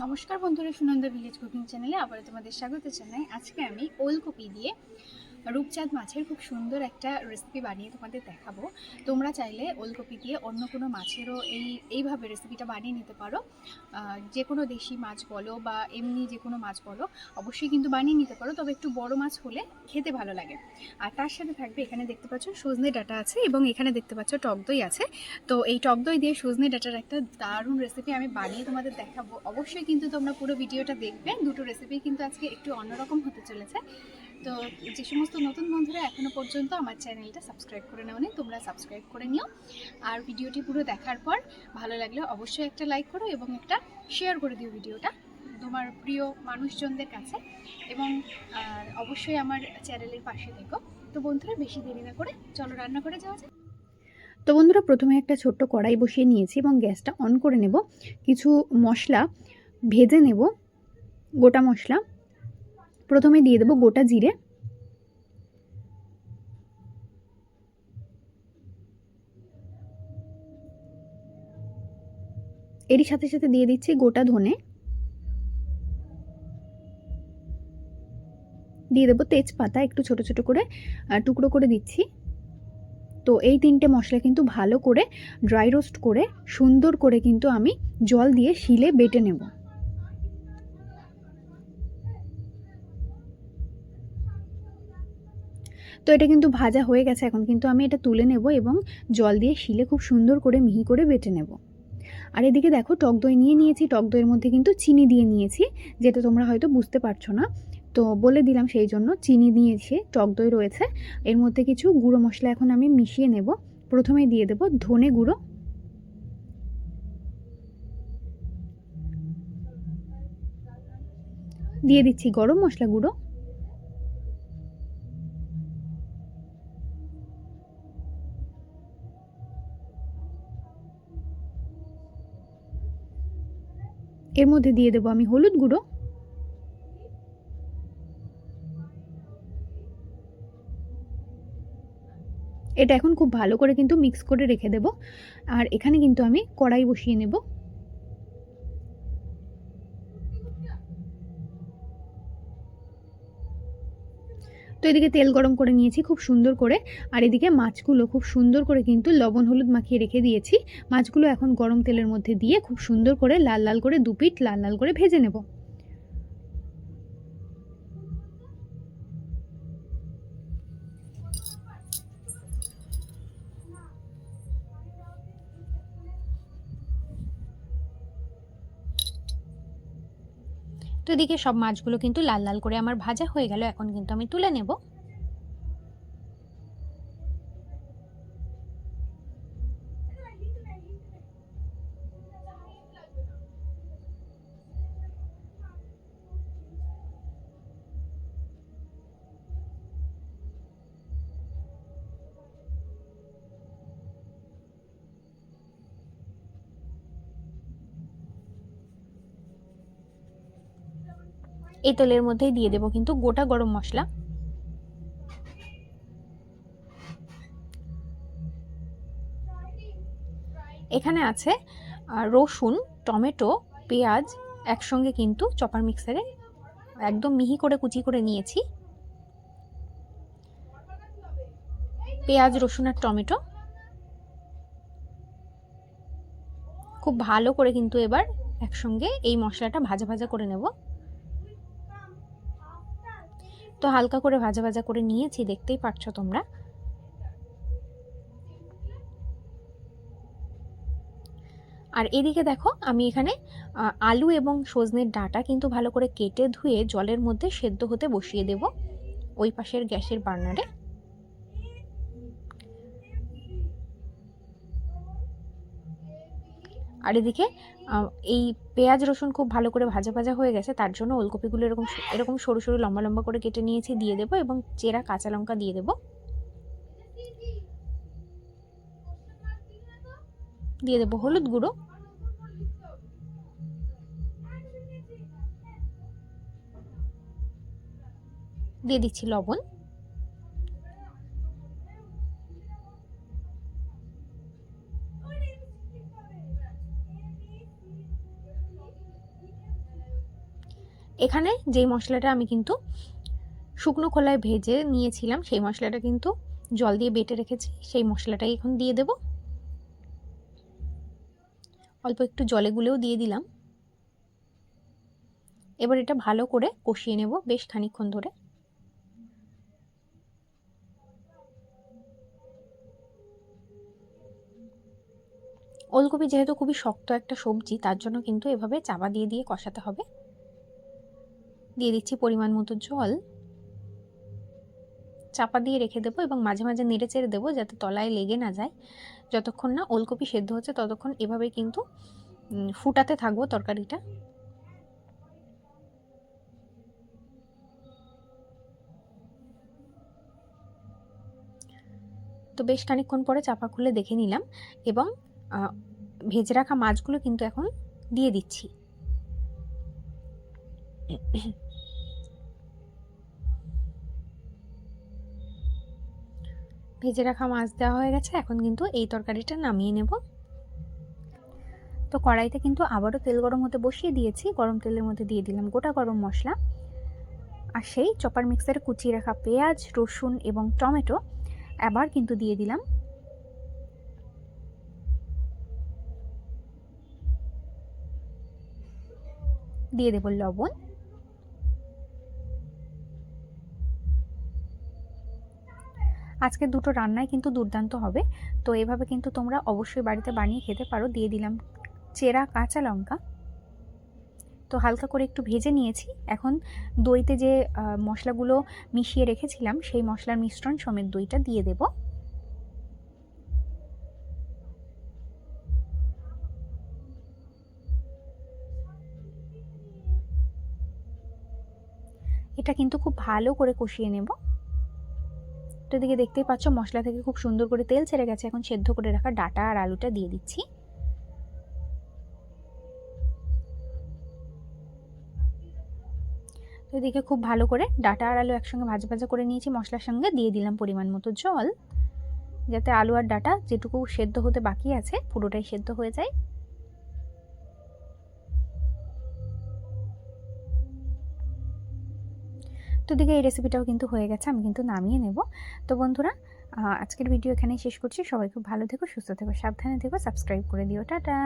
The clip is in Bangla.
নমস্কার বন্ধুরা, সুনন্দা ভিলেজ কুকিং চ্যানেলে আবার তোমাদের স্বাগত জানাই। আজকে আমি ওলকপি দিয়ে রূপচাঁদ মাছের খুব সুন্দর একটা রেসিপি বানিয়ে তোমাদের দেখাবো। তোমরা চাইলে ওলকপি দিয়ে অন্য কোনো মাছেরও এইভাবে রেসিপিটা বানিয়ে নিতে পারো। যে কোনো দেশি মাছ বলো বা এমনি যে কোনো মাছ বলো, অবশ্যই কিন্তু বানিয়ে নিতে পারো, তবে একটু বড় মাছ হলে খেতে ভালো লাগে। আর তার সাথে থাকবে, এখানে দেখতে পাচ্ছ সজনে ডাঁটা আছে এবং এখানে দেখতে পাচ্ছ টক দই আছে। তো এই টক দই দিয়ে সজনে ডাঁটার একটা দারুণ রেসিপি আমি বানিয়ে তোমাদের দেখাবো। অবশ্যই কিন্তু তোমরা পুরো ভিডিওটা দেখবে। দুটো রেসিপি কিন্তু আজকে একটু অন্যরকম হতে চলেছে। তো যে সমস্ত নতুন বন্ধুরা এখনও পর্যন্ত আমার চ্যানেলটা সাবস্ক্রাইব করে নাও নি, তোমরা সাবস্ক্রাইব করে নিও। আর ভিডিওটি পুরো দেখার পর ভালো লাগলে অবশ্যই একটা লাইক করো এবং একটা শেয়ার করে দিও ভিডিওটা তোমার প্রিয় মানুষজনদের কাছে। এবং অবশ্যই আমার চ্যানেলের পাশে থেকো। তো বন্ধুরা, বেশি দেরি না করে চলো রান্না করে যাওয়া যাক। তো বন্ধুরা, প্রথমে একটা ছোট্ট কড়াই বসিয়ে নিয়েছি এবং গ্যাসটা অন করে নেব। কিছু মশলা ভেজে নেব। গোটা মশলা প্রথমে দিয়ে দেব গোটা জিরে, এরই সাথে সাথে দিয়ে দিচ্ছি গোটা ধনে, দিয়ে দেবো তেজপাতা একটু ছোট ছোট করে টুকরো করে দিচ্ছি। তো এই তিনটে মশলা কিন্তু ভালো করে ড্রাই রোস্ট করে সুন্দর করে কিন্তু আমি জল দিয়ে শিলে বেটে নেব। তো এটা কিন্তু ভাজা হয়ে গেছে, এখন কিন্তু আমি এটা তুলে নেব এবং জল দিয়ে শিলে খুব সুন্দর করে মিহি করে বেটে নেব। আর এদিকে দেখো, টক দই নিয়ে নিয়েছি, টক দইয়ের মধ্যে কিন্তু চিনি দিয়ে নিয়েছি, যেটা তোমরা হয়তো বুঝতে পারছো না, তো বলে দিলাম সেই জন্য। চিনি দিয়েছি, টক দই রয়েছে, এর মধ্যে কিছু গুঁড়ো মশলা এখন আমি মিশিয়ে নেব। প্রথমে দিয়ে দেব ধনে গুঁড়ো, দিয়ে দিচ্ছি গরম মশলা গুঁড়ো, এর মধ্যে দিয়ে দেব আমি হলুদ গুঁড়ো, এটা এখন খুব ভালো করে কিন্তু মিক্স করে রেখে দেব। আর এখানে কিন্তু আমি কড়াই বসিয়ে নেব। তো এদিকে তেল গরম করে নিয়েছি খুব সুন্দর করে, আর এদিকে মাছগুলো খুব সুন্দর করে কিন্তু লবণ হলুদ মাখিয়ে রেখে দিয়েছি। মাছগুলো এখন গরম তেলের মধ্যে দিয়ে খুব সুন্দর করে লাল লাল করে দুপিঠ লাল লাল করে ভেজে নেব। তো এদিকে সব মাছগুলো কিন্তু লাল লাল করে আমার ভাজা হয়ে গেল, এখন কিন্তু আমি তুলে নেব। এই তেলের মধ্যেই দিয়ে দেব কিন্তু গোটা গরম মশলা, এখানে আছে রসুন, টমেটো, পেঁয়াজ একসঙ্গে কিন্তু চপার মিক্সারে একদম মিহি করে কুচি করে নিয়েছি। পেঁয়াজ, রসুন আর টমেটো খুব ভালো করে কিন্তু এবার একসঙ্গে এই মশলাটা ভাজা ভাজা করে নেব। তো হালকা করে ভাজা ভাজা করে নিয়েছি, দেখতেই পাচ্ছ তোমরা। আর এদিকে দেখো, আমি এখানে আলু এবং সজনের ডাঁটা কিন্তু ভালো করে কেটে ধুয়ে জলের মধ্যে সেদ্ধ হতে বসিয়ে দেব ওই পাশের গ্যাসের বার্নারে। আর এদিকে এই পেঁয়াজ রসুন খুব ভালো করে ভাজা ভাজা হয়ে গেছে, তার জন্য ওলকপিগুলো এরকম এরকম সরু সরু লম্বা লম্বা করে কেটে নিয়েছি, দিয়ে দেবো এবং চেরা কাঁচা লঙ্কা দিয়ে দেবো। দিয়ে দেবো হলুদ গুঁড়ো, দিয়ে দিচ্ছি লবণ, এখানে যেই মশলাটা আমি কিন্তু শুকনো খোলায় ভেজে নিয়েছিলাম সেই মশলাটা কিন্তু জল দিয়ে বেটে রেখেছি, সেই মশলাটাই এখন দিয়ে দেব। অল্প একটু জলে গুলেও দিয়ে দিলাম। এবার এটা ভালো করে কষিয়ে নেব বেশ খানিকক্ষণ ধরে। ওলকপি যেহেতু খুবই শক্ত একটা সবজি, তার জন্য কিন্তু এভাবে চাপা দিয়ে দিয়ে কষাতে হবে। দিয়ে দিচ্ছি পরিমাণ মতো জল, চাপা দিয়ে রেখে দেবো এবং মাঝে মাঝে নেড়ে চেড়ে দেবো যাতে তলায় লেগে না যায়। যতক্ষণ না ওলকপি সেদ্ধ হচ্ছে ততক্ষণ এভাবে কিন্তু ফুটাতে থাকবো তরকারিটা। তো বেশ খানিকক্ষণ পরে চাপা খুলে দেখে নিলাম এবং ভেজে রাখা মাছগুলো কিন্তু এখন দিয়ে দিচ্ছি। ভেজে রাখা মাছ দেওয়া হয়ে গেছে, এখন কিন্তু এই তরকারিটা নামিয়ে নেব। তো কড়াইতে কিন্তু আবারও তেল গরম হতে বসিয়ে দিয়েছি। গরম তেলের মধ্যে দিয়ে দিলাম গোটা গরম মশলা আর সেই চপার মিক্সারে কুচিয়ে রাখা পেঁয়াজ, রসুন এবং টমেটো আবার কিন্তু দিয়ে দিলাম। দিয়ে দেব লবণ, আজকে দুটো রান্নাই কিন্তু দুর্দান্ত হবে। তো এভাবে কিন্তু তোমরা অবশ্যই বাড়িতে বানিয়ে খেতে পারো। দিয়ে দিলাম চেরা কাঁচা লঙ্কা। তো হালকা করে একটু ভেজে নিয়েছি। এখন দইতে যে মশলাগুলো মিশিয়ে রেখেছিলাম সেই মশলার মিশ্রণ সমেত দইটা দিয়ে দেব। এটা কিন্তু খুব ভালো করে কষিয়ে নেব। তো এদিকে দেখতেই পাচ্ছ মশলা থেকে খুব সুন্দর করে তেল ছেড়ে গেছে। এখন সেদ্ধ করে রাখা ডাঁটা আর আলুটা দিয়ে দিচ্ছি। তো এদিকে খুব ভালো করে ডাঁটা আর আলু একসঙ্গে ভাজা ভাজা করে নিয়েছি। মশলার সঙ্গে দিয়ে দিলাম পরিমাণ মতো জল, যাতে আলু আর ডাঁটা যেটুকু সেদ্ধ হতে বাকি আছে পুরোটাই সেদ্ধ হয়ে যায়। তো দিকে এই রেসিপিটাও কিন্তু হয়ে গেছে, আমি কিন্তু নামিয়ে নেব। তো বন্ধুরা, আজকের ভিডিও এখানেই শেষ করছি। সবাই খুব ভালো থেকো, সুস্থ থেকো, সাবধানে থেকো, সাবস্ক্রাইব করে দিও। টাটা।